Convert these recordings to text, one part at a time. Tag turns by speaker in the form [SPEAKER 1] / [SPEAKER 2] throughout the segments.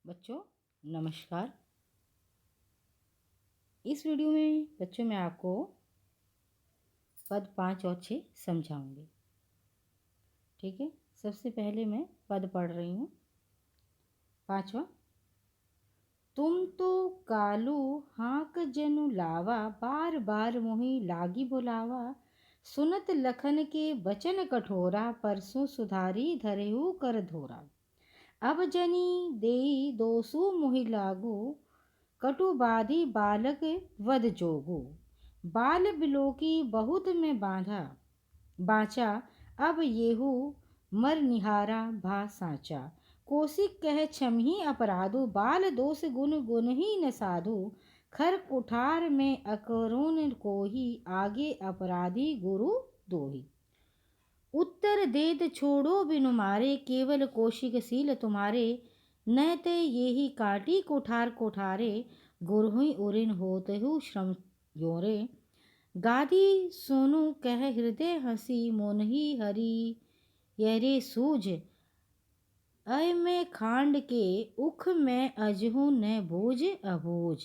[SPEAKER 1] बच्चों नमस्कार। इस वीडियो में बच्चों मैं आपको पद 5 और 6 समझाऊंगी। ठीक है, सबसे पहले मैं पद पढ़ रही हूँ। 5वां, तुम तो कालू हाँक जनु लावा, बार बार मोहि लागी बुलावा। सुनत लखन के बचन कठोरा, परसों सुधारी धरेहु कर धोरा। अब जनी देई दोसु मोहि लागू, कटु बाधी बालक वध जोगु। बाल बिलोकी बहुत में बाँचा, अब येहू मर निहारा भा साचा। कोशिक कह छमही अपराधु, बाल दोष गुण गुण ही न साधु। खर कुठार में अकरुण कोही, आगे अपराधी गुरु दोही। उत्तर देत छोड़ो बिनु मारे, केवल कौशिक सील तुम्हारे। न ते ये ही काटी कुठार कोठारे, गुरहुई उरिन होतहु श्रम योरे। गादी सोनु कह हृदय हंसी, मोनही हरि यरे सूझ। अय में खांड के उख में अजहू न बूझ अबूझ।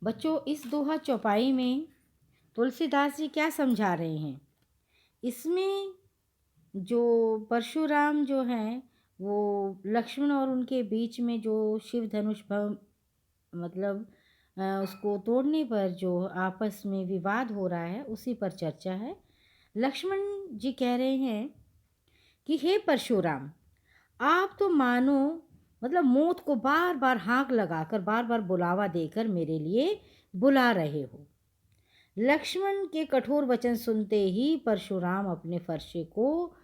[SPEAKER 1] बच्चों, इस दोहा चौपाई में तुलसीदास जी क्या समझा रहे हैं? इसमें जो परशुराम जो हैं वो लक्ष्मण और उनके बीच में जो शिव धनुष मतलब उसको तोड़ने पर जो आपस में विवाद हो रहा है उसी पर चर्चा है। लक्ष्मण जी कह रहे हैं कि हे परशुराम, आप तो मानो मतलब मौत को बार बार हाँक लगाकर बार बार बुलावा देकर मेरे लिए बुला रहे हो। लक्ष्मण के कठोर वचन सुनते ही परशुराम अपने फरसे को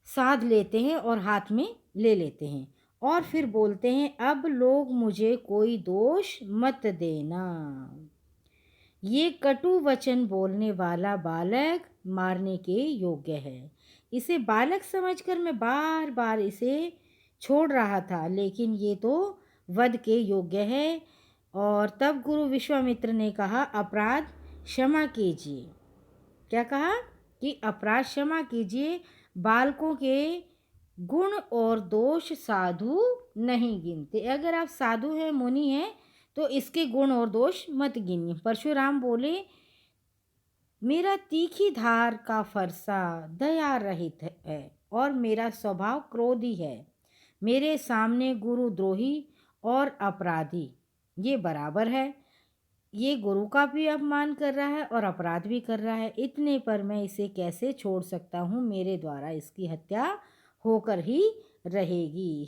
[SPEAKER 1] साध लेते हैं और हाथ में ले लेते हैं और फिर बोलते हैं, अब लोग मुझे कोई दोष मत देना। ये कटु वचन बोलने वाला बालक मारने के योग्य है। इसे बालक समझकर मैं बार बार इसे छोड़ रहा था, लेकिन ये तो वध के योग्य है। और तब गुरु विश्वामित्र ने कहा, अपराध क्षमा कीजिए। क्या कहा? कि अपराध क्षमा कीजिए। बालकों के गुण और दोष साधु नहीं गिनते। अगर आप साधु हैं, मुनि हैं, तो इसके गुण और दोष मत गिनिए। परशुराम बोले, मेरा तीखी धार का फरसा दया रहित है और मेरा स्वभाव क्रोधी है। मेरे सामने गुरुद्रोही और अपराधी ये बराबर है। ये गुरु का भी अपमान कर रहा है और अपराध भी कर रहा है। इतने पर मैं इसे कैसे छोड़ सकता हूँ? मेरे द्वारा इसकी हत्या होकर ही रहेगी।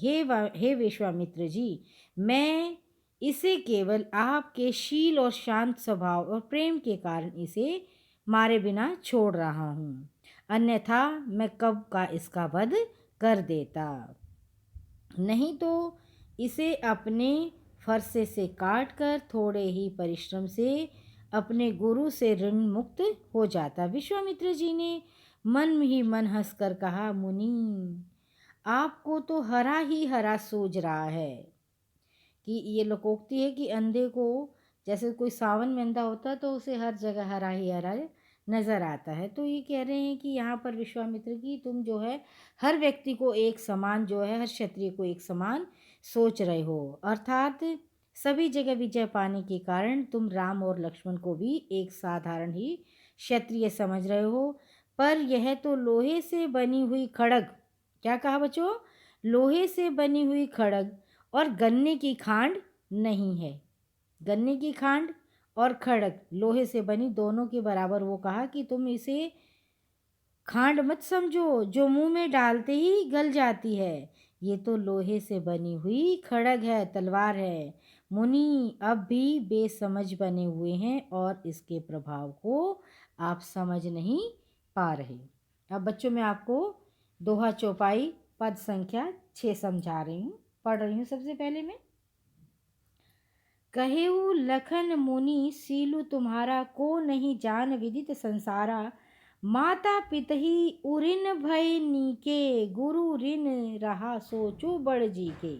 [SPEAKER 1] हे विश्वामित्र जी, मैं इसे केवल आपके शील और शांत स्वभाव और प्रेम के कारण इसे मारे बिना छोड़ रहा हूँ, अन्यथा मैं कब का इसका वध कर देता। नहीं तो इसे अपने फरसे से काटकर थोड़े ही परिश्रम से अपने गुरु से ऋण मुक्त हो जाता। विश्वामित्र जी ने मन ही मन हंसकर कहा, मुनि, आपको तो हरा ही हरा सूझ रहा है। कि ये लोकोक्ति है कि अंधे को जैसे कोई सावन में अंधा होता है तो उसे हर जगह हरा ही हरा नज़र आता है। तो ये कह रहे हैं कि यहाँ पर विश्वामित्र की तुम जो है हर व्यक्ति को एक समान जो है, हर क्षत्रिय को एक समान सोच रहे हो, अर्थात सभी जगह विजय पाने के कारण तुम राम और लक्ष्मण को भी एक साधारण ही क्षत्रिय समझ रहे हो। पर यह तो लोहे से बनी हुई खड़ग, क्या कहा बच्चों? लोहे से बनी हुई खड़ग और गन्ने की खांड नहीं है। गन्ने की खांड और खड़ग लोहे से बनी दोनों के बराबर। वो कहा कि तुम इसे खांड मत समझो जो मुंह में डालते ही गल जाती है। ये तो लोहे से बनी हुई खड़ग है, तलवार है। मुनि अब भी बेसमझ बने हुए हैं और इसके प्रभाव को आप समझ नहीं पा रहे। अब बच्चों मैं आपको दोहा चौपाई पद संख्या 6 समझा रही हूँ, पढ़ रही हूँ। सबसे पहले मैं, कहेऊ लखन मुनि सीलु तुम्हारा, को नहीं जान विदित संसारा। माता पितहि उरिन भय नीके, गुरु ऋण रहा सोचो बड़ जी के।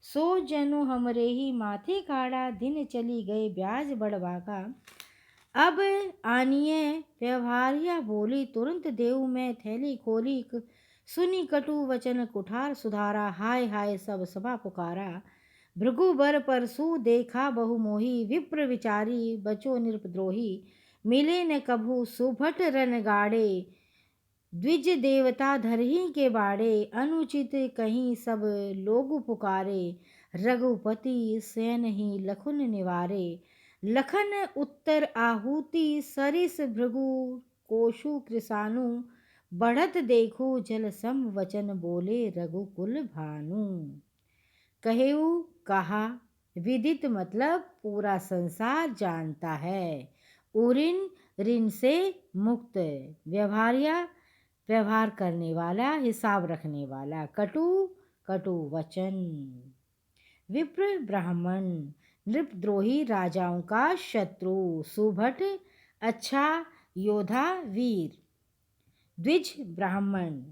[SPEAKER 1] सो जनु हमरे ही माथे काढ़ा, दिन चली गए ब्याज बढ़वा का। अब आनिए व्यवहारिया बोली, तुरंत देऊ मैं थैली खोली। सुनी कटु वचन कुठार सुधारा, हाय हाय सब सभा पुकारा। भृगुबर परसु देखा बहु मोही, विप्र विचारी बचो नृपद्रोही। मिले न कभु सुभट रन गाड़े, द्विज देवता धरही के बाड़े। अनुचित कहीं सब लोग पुकारे, रघुपति सैन ही लखुन निवारे। लखन उत्तर आहुति सरिस भृगु, कोशु कृसानु। बढ़त देखो जल सम वचन, बोले रघुकुल भानु। कहेऊ कहा, विदित मतलब पूरा संसार जानता है। उरिन ऋण से मुक्त, व्यवहार्य व्यवहार करने वाला, हिसाब रखने वाला। कटु कटु वचन। विप्र ब्राह्मण, नृपद्रोही राजाओं का शत्रु। सुभट अच्छा योद्धा वीर। द्विज ब्राह्मण,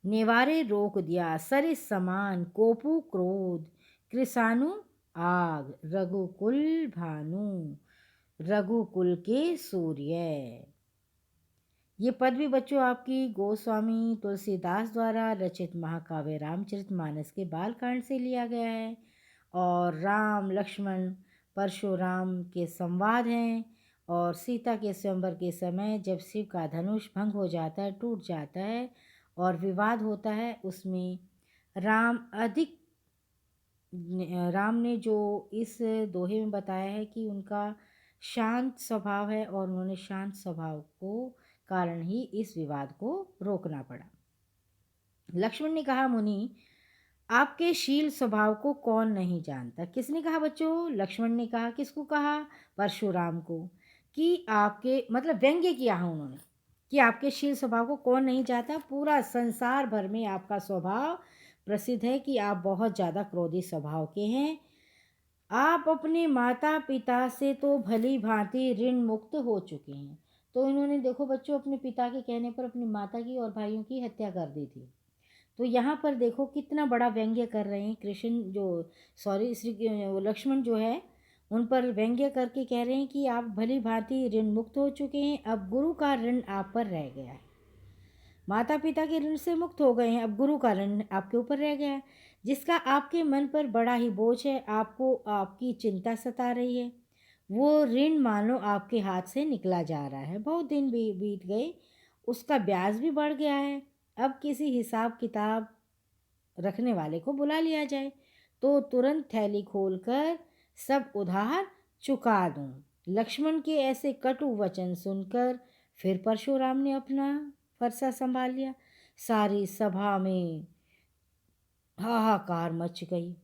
[SPEAKER 1] नेवारे रोक दिया। सरिस समान, कोपु क्रोध। कृसानु आग। रघुकुल भानु, रघुकुल के सूर्य। ये पद भी बच्चों आपकी गोस्वामी तुलसीदास द्वारा रचित महाकाव्य रामचरितमानस के बालकांड से लिया गया है और राम लक्ष्मण परशुराम के संवाद हैं। और सीता के स्वयंवर के समय जब शिव का धनुष भंग हो जाता है, टूट जाता है और विवाद होता है, उसमें राम ने जो इस दोहे में बताया है कि उनका शांत स्वभाव है और उन्होंने शांत स्वभाव को कारण ही इस विवाद को रोकना पड़ा। लक्ष्मण ने कहा, मुनि आपके शील स्वभाव को कौन नहीं जानता। किसने कहा बच्चों? लक्ष्मण ने कहा। किसको कहा? परशुराम को। कि आपके मतलब व्यंग्य किया है उन्होंने कि आपके शील स्वभाव को कौन नहीं जानता। पूरा संसार भर में आपका स्वभाव प्रसिद्ध है कि आप बहुत ज़्यादा क्रोधी स्वभाव के हैं। आप अपने माता पिता से तो भली भांति ऋण मुक्त हो चुके हैं। तो इन्होंने देखो बच्चों अपने पिता के कहने पर अपनी माता की और भाइयों की हत्या कर दी थी। तो यहाँ पर देखो कितना बड़ा व्यंग्य कर रहे हैं कृष्ण लक्ष्मण जो है उन पर व्यंग्य करके कह रहे हैं कि आप भली भांति ऋण मुक्त हो चुके हैं, अब गुरु का ऋण आप पर रह गया है। माता पिता के ऋण से मुक्त हो गए हैं, अब गुरु का ऋण आपके ऊपर रह गया है, जिसका आपके मन पर बड़ा ही बोझ है। आपको आपकी चिंता सता रही है। वो ऋण मानो आपके हाथ से निकला जा रहा है। बहुत दिन भी बीत गए, उसका ब्याज भी बढ़ गया है। अब किसी हिसाब किताब रखने वाले को बुला लिया जाए तो तुरंत थैली खोलकर सब उधार चुका दूं। लक्ष्मण के ऐसे कटु वचन सुनकर फिर परशुराम ने अपना फरसा संभाल लिया। सारी सभा में हाहाकार मच गई।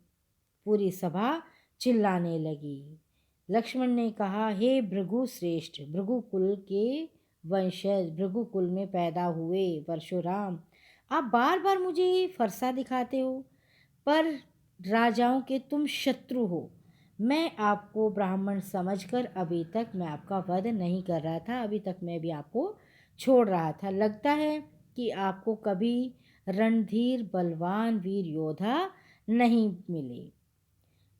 [SPEAKER 1] पूरी सभा चिल्लाने लगी। लक्ष्मण ने कहा, हे भृगु श्रेष्ठ, भृगुकुल के वंशज, भृगुकुल में पैदा हुए परशुराम, आप बार बार मुझे फरसा दिखाते हो, पर राजाओं के तुम शत्रु हो। मैं आपको ब्राह्मण समझकर अभी तक मैं आपका वध नहीं कर रहा था, अभी तक मैं भी आपको छोड़ रहा था। लगता है कि आपको कभी रणधीर बलवान वीर योद्धा नहीं मिले।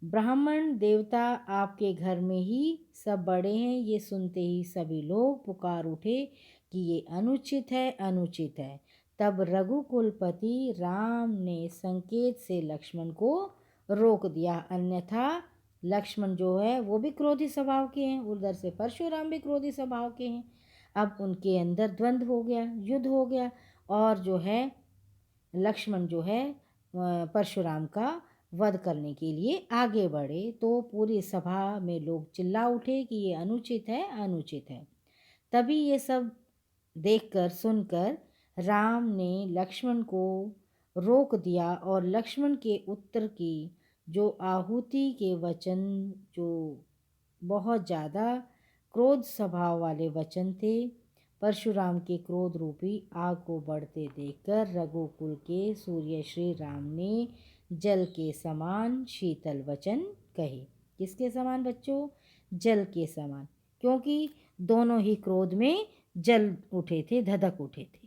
[SPEAKER 1] ब्राह्मण देवता आपके घर में ही सब बड़े हैं। ये सुनते ही सभी लोग पुकार उठे कि ये अनुचित है, अनुचित है। तब रघुकुलपति राम ने संकेत से लक्ष्मण को रोक दिया, अन्यथा लक्ष्मण जो है वो भी क्रोधी स्वभाव के हैं, उधर से परशुराम भी क्रोधी स्वभाव के हैं। अब उनके अंदर द्वंद्व हो गया, युद्ध हो गया और जो है लक्ष्मण जो है परशुराम का वध करने के लिए आगे बढ़े। तो पूरी सभा में लोग चिल्ला उठे कि ये अनुचित है, अनुचित है। तभी ये सब देखकर सुनकर राम ने लक्ष्मण को रोक दिया और लक्ष्मण के उत्तर की जो आहुति के वचन, जो बहुत ज़्यादा क्रोध स्वभाव वाले वचन थे, परशुराम के क्रोध रूपी आग को बढ़ते देखकर रघुकुल के सूर्य श्री राम ने जल के समान शीतल वचन कहे। किसके समान बच्चों? जल के समान, क्योंकि दोनों ही क्रोध में जल उठे थे, धधक उठे थे।